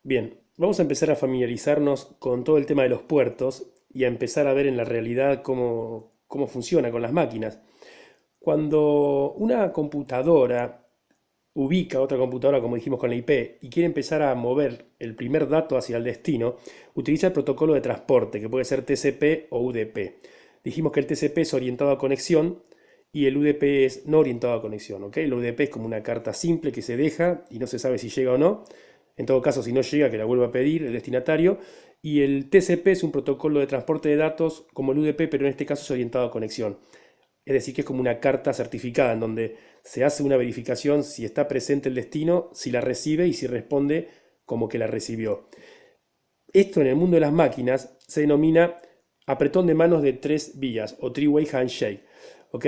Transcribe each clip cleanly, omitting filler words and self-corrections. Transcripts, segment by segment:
Bien, vamos a empezar a familiarizarnos con todo el tema de los puertos y a empezar a ver en la realidad cómo funciona con las máquinas. Cuando una computadora ubica otra computadora, como dijimos con la IP, y quiere empezar a mover el primer dato hacia el destino, utiliza el protocolo de transporte, que puede ser TCP o UDP. Dijimos que el TCP es orientado a conexión y el UDP es no orientado a conexión, ¿ok? El UDP es como una carta simple que se deja y no se sabe si llega o no. En todo caso, si no llega, que la vuelva a pedir el destinatario. Y el TCP es un protocolo de transporte de datos como el UDP, pero en este caso es orientado a conexión. Es decir, que es como una carta certificada en donde se hace una verificación si está presente el destino, si la recibe y si responde como que la recibió. Esto en el mundo de las máquinas se denomina apretón de manos de tres vías o three-way handshake. ¿Ok?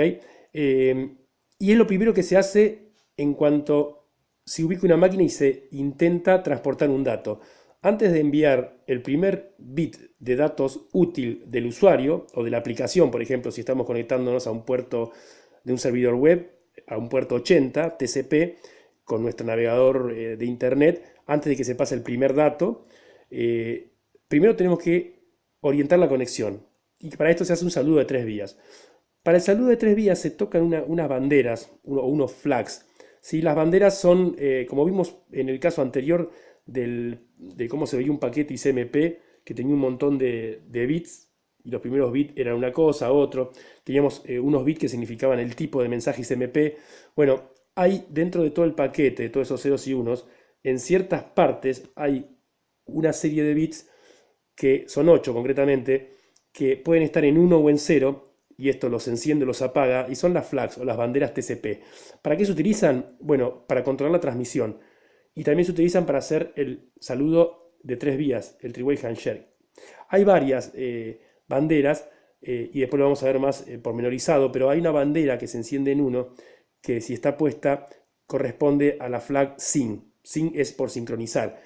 Y es lo primero que se hace en cuanto se ubica una máquina y se intenta transportar un dato. Antes de enviar el primer bit de datos útil del usuario o de la aplicación, por ejemplo, si estamos conectándonos a un puerto de un servidor web, a un puerto 80 TCP, con nuestro navegador de internet, antes de que se pase el primer dato, eh, primero tenemos que orientar la conexión. Y para esto se hace un saludo de tres vías. Para el saludo de tres vías se tocan unas banderas o unos flags. ¿Sí? Las banderas son, como vimos en el caso anterior de cómo se veía un paquete ICMP que tenía un montón de bits, y los primeros bits eran una cosa, otro. Teníamos unos bits que significaban el tipo de mensaje ICMP. Bueno, hay dentro de todo el paquete, de todos esos ceros y unos, en ciertas partes hay una serie de bits que son 8 concretamente, que pueden estar en uno o en cero y esto los enciende o los apaga, y son las flags o las banderas TCP. ¿Para qué se utilizan? Bueno, para controlar la transmisión. Y también se utilizan para hacer el saludo de tres vías, el three-way handshake. Hay varias banderas, y después lo vamos a ver más pormenorizado, pero hay una bandera que se enciende en uno, que si está puesta corresponde a la flag SYN. SYN es por sincronizar.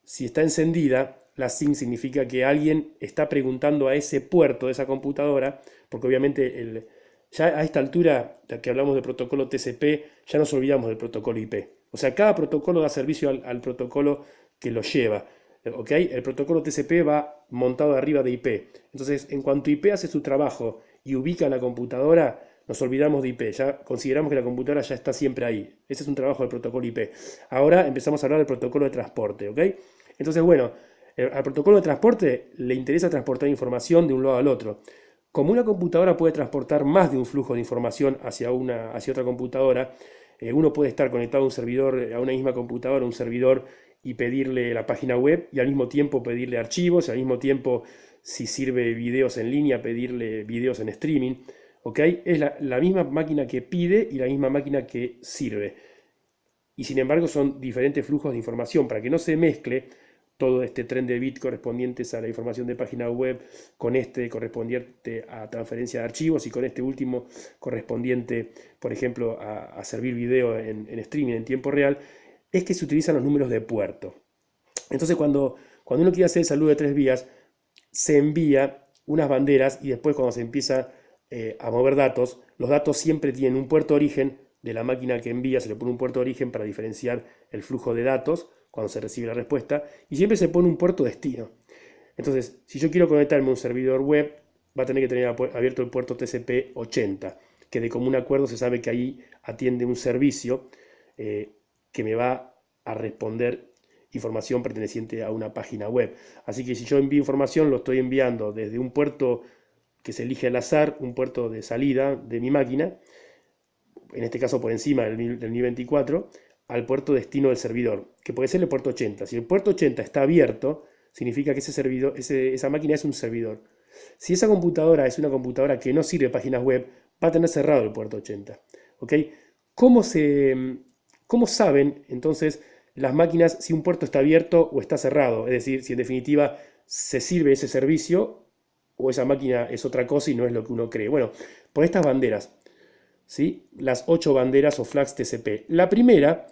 Si está encendida, la SYN significa que alguien está preguntando a ese puerto de esa computadora, porque obviamente ya a esta altura que hablamos de protocolo TCP, ya nos olvidamos del protocolo IP. O sea, cada protocolo da servicio al protocolo que lo lleva. ¿Ok? El protocolo TCP va montado arriba de IP. Entonces, en cuanto IP hace su trabajo y ubica la computadora, nos olvidamos de IP. Ya consideramos que la computadora ya está siempre ahí. Ese es un trabajo del protocolo IP. Ahora empezamos a hablar del protocolo de transporte. ¿Ok? Entonces, bueno, al protocolo de transporte le interesa transportar información de un lado al otro. Como una computadora puede transportar más de un flujo de información hacia otra computadora, uno puede estar conectado a un servidor, a una misma computadora, a un servidor, y pedirle la página web, y al mismo tiempo pedirle archivos, y al mismo tiempo, si sirve videos en línea, pedirle videos en streaming. ¿Ok? Es la misma máquina que pide y la misma máquina que sirve. Y sin embargo son diferentes flujos de información para que no se mezcle todo este tren de bits correspondientes a la información de página web con este correspondiente a transferencia de archivos y con este último correspondiente, por ejemplo, a servir video en streaming en tiempo real, es que se utilizan los números de puerto. Entonces cuando uno quiere hacer el saludo de tres vías, se envía unas banderas y después cuando se empieza a mover datos, los datos siempre tienen un puerto de origen de la máquina que envía, se le pone un puerto de origen para diferenciar el flujo de datos cuando se recibe la respuesta, y siempre se pone un puerto destino. Entonces, si yo quiero conectarme a un servidor web, va a tener que tener abierto el puerto TCP 80, que de común acuerdo se sabe que ahí atiende un servicio que me va a responder información perteneciente a una página web. Así que si yo envío información, lo estoy enviando desde un puerto que se elige al azar, un puerto de salida de mi máquina, en este caso por encima del nivel 24, al puerto destino del servidor, que puede ser el puerto 80. Si el puerto 80 está abierto, significa que ese servidor, esa máquina es un servidor. Si esa computadora es una computadora que no sirve páginas web, va a tener cerrado el puerto 80. ¿Ok? ¿Cómo, se, ¿Cómo saben entonces las máquinas si un puerto está abierto o está cerrado? Es decir, si en definitiva se sirve ese servicio o esa máquina es otra cosa y no es lo que uno cree. Bueno, por estas banderas, ¿sí? Las 8 banderas o flags TCP. La primera,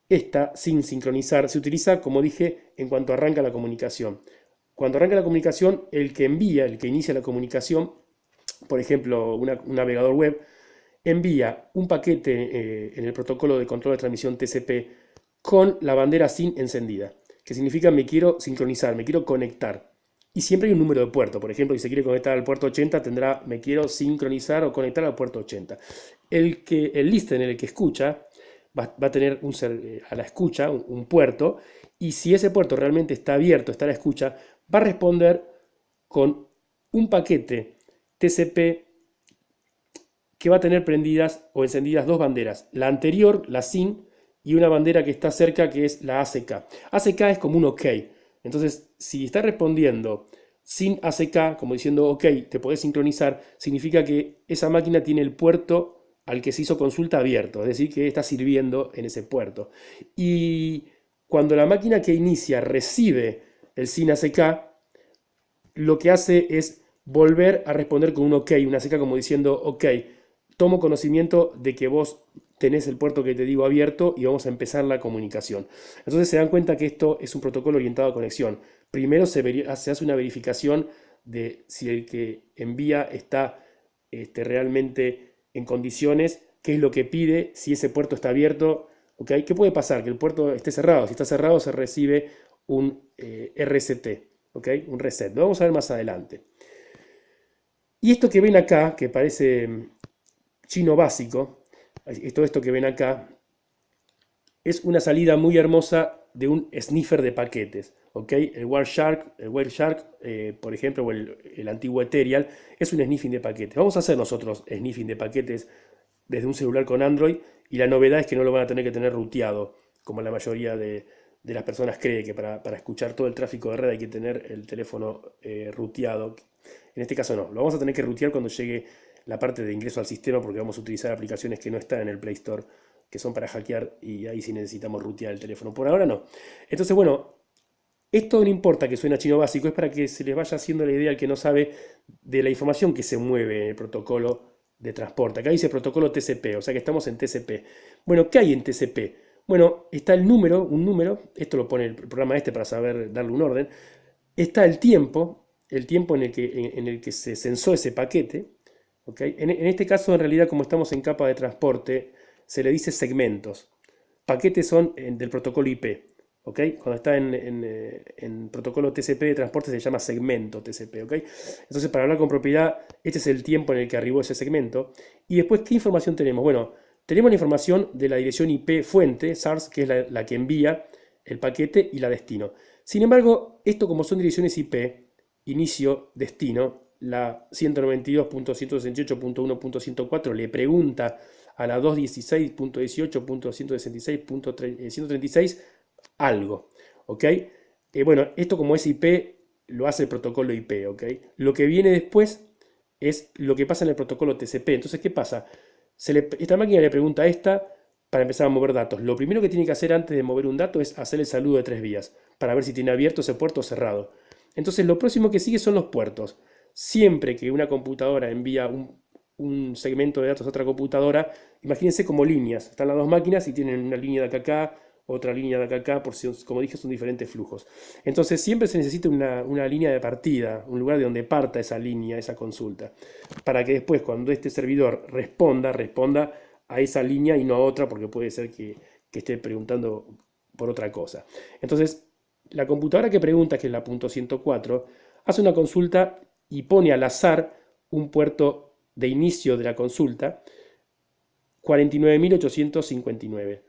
esta sin sincronizar, se utiliza, como dije, en cuanto arranca la comunicación. Cuando arranca la comunicación, el que envía, el que inicia la comunicación, por ejemplo, un navegador web, envía un paquete en el protocolo de control de transmisión TCP con la bandera SYN encendida. que significa me quiero sincronizar, me quiero conectar. Y siempre hay un número de puerto. Por ejemplo, si se quiere conectar al puerto 80, tendrá me quiero sincronizar o conectar al puerto 80. El listener, el que escucha, va a tener a la escucha un puerto, y si ese puerto realmente está abierto, está a la escucha, va a responder con un paquete TCP que va a tener prendidas o encendidas dos banderas. La anterior, la SYN, y una bandera que está cerca, que es la ACK. ACK es como un OK. Entonces, si está respondiendo sin ACK, como diciendo OK, te podés sincronizar, significa que esa máquina tiene el puerto al que se hizo consulta abierto, es decir, que está sirviendo en ese puerto. Y cuando la máquina que inicia recibe el sin ACK, lo que hace es volver a responder con un OK, una ACK como diciendo OK, tomo conocimiento de que vos tenés el puerto que te digo abierto y vamos a empezar la comunicación. Entonces se dan cuenta que esto es un protocolo orientado a conexión. Primero se hace una verificación de si el que envía está realmente en condiciones, qué es lo que pide, si ese puerto está abierto. ¿Okay? ¿Qué puede pasar? Que el puerto esté cerrado. Si está cerrado se recibe un RCT, ¿okay? Un reset. Lo vamos a ver más adelante. Y esto que ven acá, que parece chino básico, todo esto que ven acá, es una salida muy hermosa de un sniffer de paquetes. ¿Okay? El Wireshark, por ejemplo, o el antiguo Ethereal, es un sniffing de paquetes. Vamos a hacer nosotros sniffing de paquetes desde un celular con Android, y la novedad es que no lo van a tener que tener ruteado, como la mayoría de las personas cree que para escuchar todo el tráfico de red hay que tener el teléfono ruteado. En este caso no, lo vamos a tener que rutear cuando llegue la parte de ingreso al sistema, porque vamos a utilizar aplicaciones que no están en el Play Store, que son para hackear, y ahí sí necesitamos rutear el teléfono. Por ahora no. Entonces, bueno, esto no importa que suene a chino básico, es para que se les vaya haciendo la idea al que no sabe de la información que se mueve en el protocolo de transporte. Acá dice protocolo TCP, o sea que estamos en TCP. Bueno, ¿qué hay en TCP? Bueno, está un número, esto lo pone el programa para saber darle un orden. Está el tiempo en el que se censó ese paquete. ¿Okay? En este caso, en realidad, como estamos en capa de transporte, se le dice segmentos. Paquetes son del protocolo IP. ¿Okay? Cuando está en protocolo TCP de transporte se llama segmento TCP. ¿Okay? Entonces, para hablar con propiedad, este es el tiempo en el que arribó ese segmento. Y después, ¿qué información tenemos? Bueno, tenemos la información de la dirección IP fuente, SARS, que es la que envía el paquete, y la destino. Sin embargo, esto, como son direcciones IP, inicio, destino, la 192.168.1.104 le pregunta a la 216.18.166.136 algo, ¿ok? Bueno, esto como es IP, lo hace el protocolo IP, ¿ok? Lo que viene después es lo que pasa en el protocolo TCP. Entonces, ¿qué pasa? Esta máquina le pregunta a esta para empezar a mover datos. Lo primero que tiene que hacer antes de mover un dato es hacer el saludo de 3 vías, para ver si tiene abierto ese puerto o cerrado. Entonces, lo próximo que sigue son los puertos. Siempre que una computadora envía un segmento de datos a otra computadora, imagínense como líneas. Están las dos máquinas y tienen una línea de acá a acá, otra línea de acá a acá, por si, como dije, son diferentes flujos. Entonces siempre se necesita una línea de partida, un lugar de donde parta esa línea, esa consulta, para que después, cuando este servidor responda a esa línea y no a otra, porque puede ser que esté preguntando por otra cosa. Entonces, la computadora que pregunta, que es la .104, hace una consulta y pone al azar un puerto de inicio de la consulta, 49.859.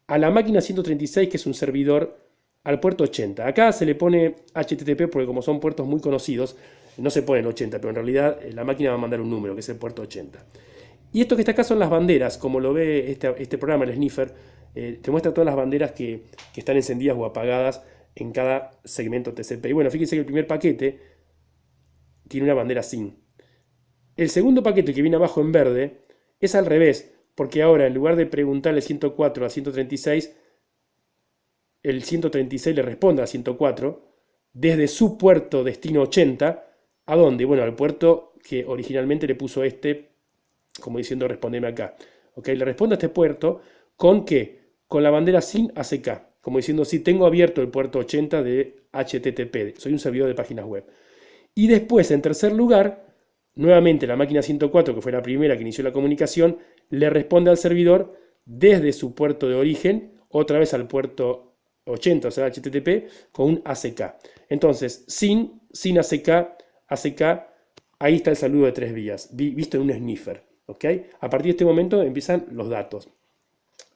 A la máquina 136, que es un servidor, al puerto 80. Acá se le pone HTTP porque, como son puertos muy conocidos, no se pone el 80, pero en realidad la máquina va a mandar un número, que es el puerto 80. Y esto que está acá son las banderas. Como lo ve este programa, el Sniffer, te muestra todas las banderas que están encendidas o apagadas en cada segmento TCP. Y bueno, fíjense que el primer paquete tiene una bandera SYN. El segundo paquete, que viene abajo en verde, es al revés, porque ahora, en lugar de preguntarle 104 a 136, el 136 le responde a 104 desde su puerto destino 80. ¿A dónde? Bueno, al puerto que originalmente le puso como diciendo respondeme acá. ¿Okay? Le responde a este puerto con ¿qué? Con la bandera SYN ACK, como diciendo sí, tengo abierto el puerto 80 de HTTP, soy un servidor de páginas web. Y después, en tercer lugar, nuevamente la máquina 104, que fue la primera que inició la comunicación, le responde al servidor desde su puerto de origen, otra vez al puerto 80, o sea, HTTP, con un ACK. Entonces, sin ACK, ACK, ahí está el saludo de 3 vías, visto en un sniffer. ¿Ok? A partir de este momento empiezan los datos.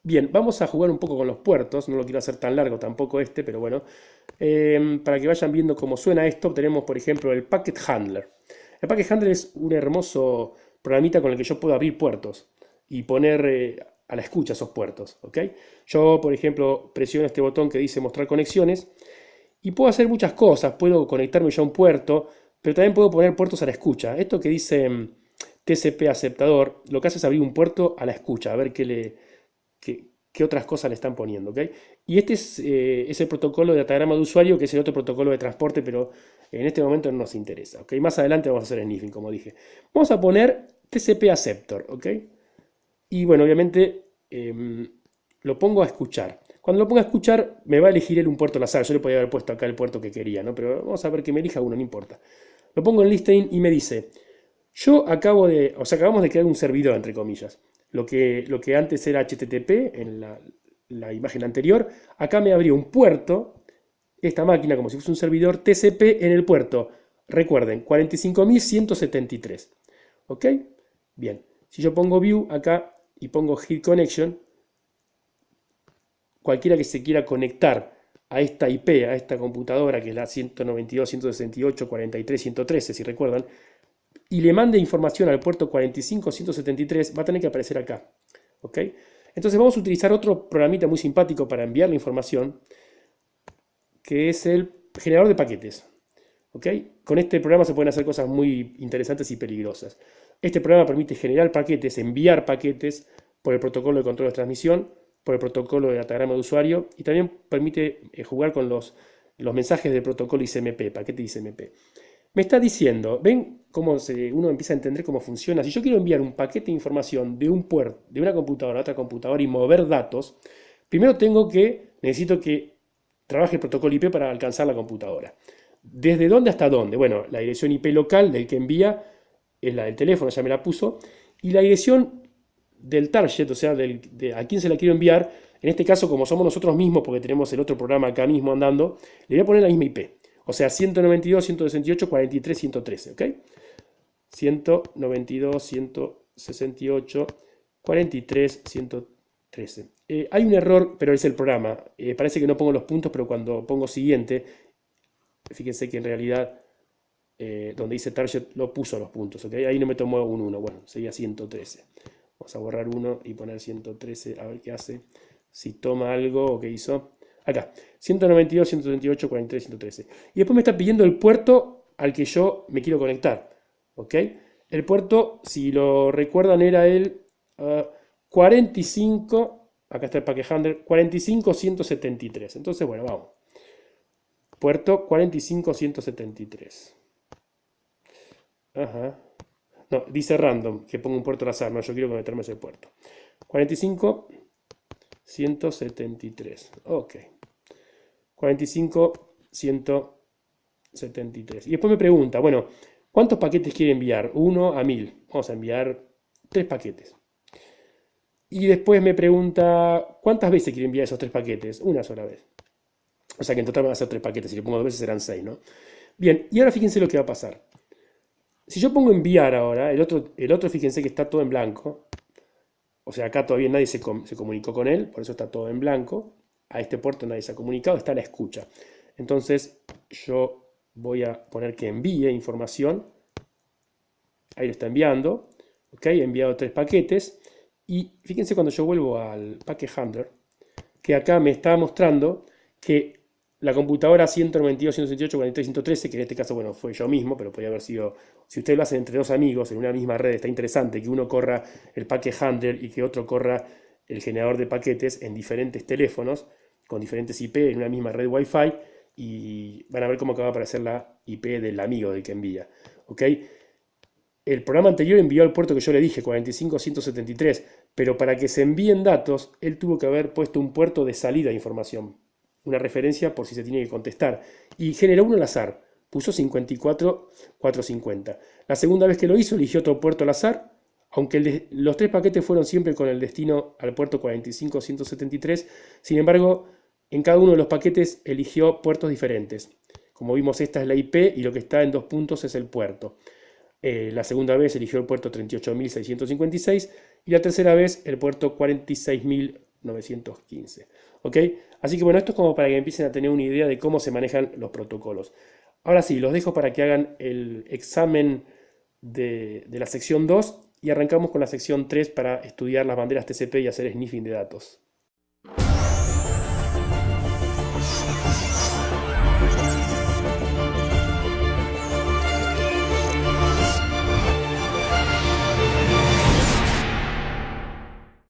Bien, vamos a jugar un poco con los puertos, no lo quiero hacer tan largo tampoco este, pero bueno. Para que vayan viendo cómo suena esto, tenemos por ejemplo el Packet Handler. El Packet Handler es un hermoso programita con el que yo puedo abrir puertos y poner a la escucha esos puertos. ¿Ok? Yo, por ejemplo, presiono este botón que dice mostrar conexiones y puedo hacer muchas cosas. Puedo conectarme ya a un puerto, pero también puedo poner puertos a la escucha. Esto que dice TCP aceptador, lo que hace es abrir un puerto a la escucha, a ver qué otras cosas le están poniendo. ¿Ok? Y este es el protocolo de datagrama de usuario, que es el otro protocolo de transporte, pero en este momento no nos interesa. ¿Ok? Más adelante vamos a hacer sniffing, como dije. Vamos a poner TCP acceptor. ¿Ok? Y bueno, obviamente lo pongo a escuchar. Cuando lo ponga a escuchar, me va a elegir él un puerto al azar. Yo le podía haber puesto acá el puerto que quería, ¿no? Pero vamos a ver que me elija uno, no importa. Lo pongo en listening y me dice, acabamos de crear un servidor, entre comillas. Lo que antes era HTTP en la imagen anterior, acá me abrió un puerto, esta máquina como si fuese un servidor TCP en el puerto. Recuerden, 45.173. ¿Ok? Bien. Si yo pongo view acá y pongo hit connection, cualquiera que se quiera conectar a esta IP, a esta computadora, que es la 192.168.43.113, si recuerdan, y le mande información al puerto 45.173, va a tener que aparecer acá. ¿Ok? Entonces vamos a utilizar otro programita muy simpático para enviar la información, que es el generador de paquetes. ¿Ok? Con este programa se pueden hacer cosas muy interesantes y peligrosas. Este programa permite generar paquetes, enviar paquetes por el protocolo de control de transmisión, por el protocolo de datagrama de usuario y también permite jugar con los mensajes del protocolo ICMP, paquete ICMP. Me está diciendo, ¿ven cómo uno empieza a entender cómo funciona? Si yo quiero enviar un paquete de información de un puerto, de una computadora a otra computadora y mover datos, primero necesito que trabaje el protocolo IP para alcanzar la computadora. ¿Desde dónde hasta dónde? Bueno, la dirección IP local del que envía es la del teléfono, ya me la puso, y la dirección del target, o sea, a quién se la quiero enviar, en este caso, como somos nosotros mismos, porque tenemos el otro programa acá mismo andando, le voy a poner la misma IP. O sea, 192.168.43.113, ¿ok? 192.168.43.113. Hay un error, pero es el programa. Parece que no pongo los puntos, pero cuando pongo siguiente, fíjense que en realidad donde dice target lo puso los puntos, ¿ok? Ahí no me tomó un 1, bueno, sería 113. Vamos a borrar 1 y poner 113, a ver qué hace. Si toma algo o qué hizo. Acá, 192.168.43.113. Y después me está pidiendo el puerto al que yo me quiero conectar, ¿ok? El puerto, si lo recuerdan, era el 45, acá está el packet handler, 45.173. Entonces, bueno, vamos. Puerto 45.173. Ajá. No, dice random, que pongo un puerto al azar. No, yo quiero conectarme a ese puerto. 45.173. Ok. 45.173. Y después me pregunta, bueno, ¿cuántos paquetes quiere enviar? 1 a 1000. Vamos a enviar 3 paquetes. Y después me pregunta, ¿cuántas veces quiere enviar esos 3 paquetes? Una sola vez. O sea que en total van a ser 3 paquetes. Si le pongo 2 veces serán 6, ¿no? Bien, y ahora fíjense lo que va a pasar. Si yo pongo enviar ahora, el otro fíjense que está todo en blanco. O sea, acá todavía nadie se comunicó con él, por eso está todo en blanco. A este puerto nadie se ha comunicado, está la escucha. Entonces yo voy a poner que envíe información. Ahí lo está enviando. ¿Ok? He enviado 3 paquetes. Y fíjense cuando yo vuelvo al packet handler, que acá me está mostrando que la computadora 192.168.43.113, que en este caso, bueno, fue yo mismo, pero podría haber sido, si ustedes lo hacen entre dos amigos en una misma red, está interesante que uno corra el packet handler y que otro corra el generador de paquetes en diferentes teléfonos, con diferentes IP en una misma red Wi-Fi, y van a ver cómo acaba de aparecer la IP del amigo del que envía. ¿Ok? El programa anterior envió al puerto que yo le dije, 45.173, pero para que se envíen datos, él tuvo que haber puesto un puerto de salida de información, una referencia por si se tiene que contestar, y generó uno al azar, puso 54.450. La segunda vez que lo hizo, eligió otro puerto al azar, aunque los 3 paquetes fueron siempre con el destino al puerto 45.173, sin embargo, En cada uno de los paquetes eligió puertos diferentes. Como vimos, esta es la IP y lo que está en dos puntos es el puerto. La segunda vez eligió el puerto 38.656 y la tercera vez el puerto 46.915. ¿Ok? Así que bueno, esto es como para que empiecen a tener una idea de cómo se manejan los protocolos. Ahora sí, los dejo para que hagan el examen de la sección 2 y arrancamos con la sección 3 para estudiar las banderas TCP y hacer sniffing de datos.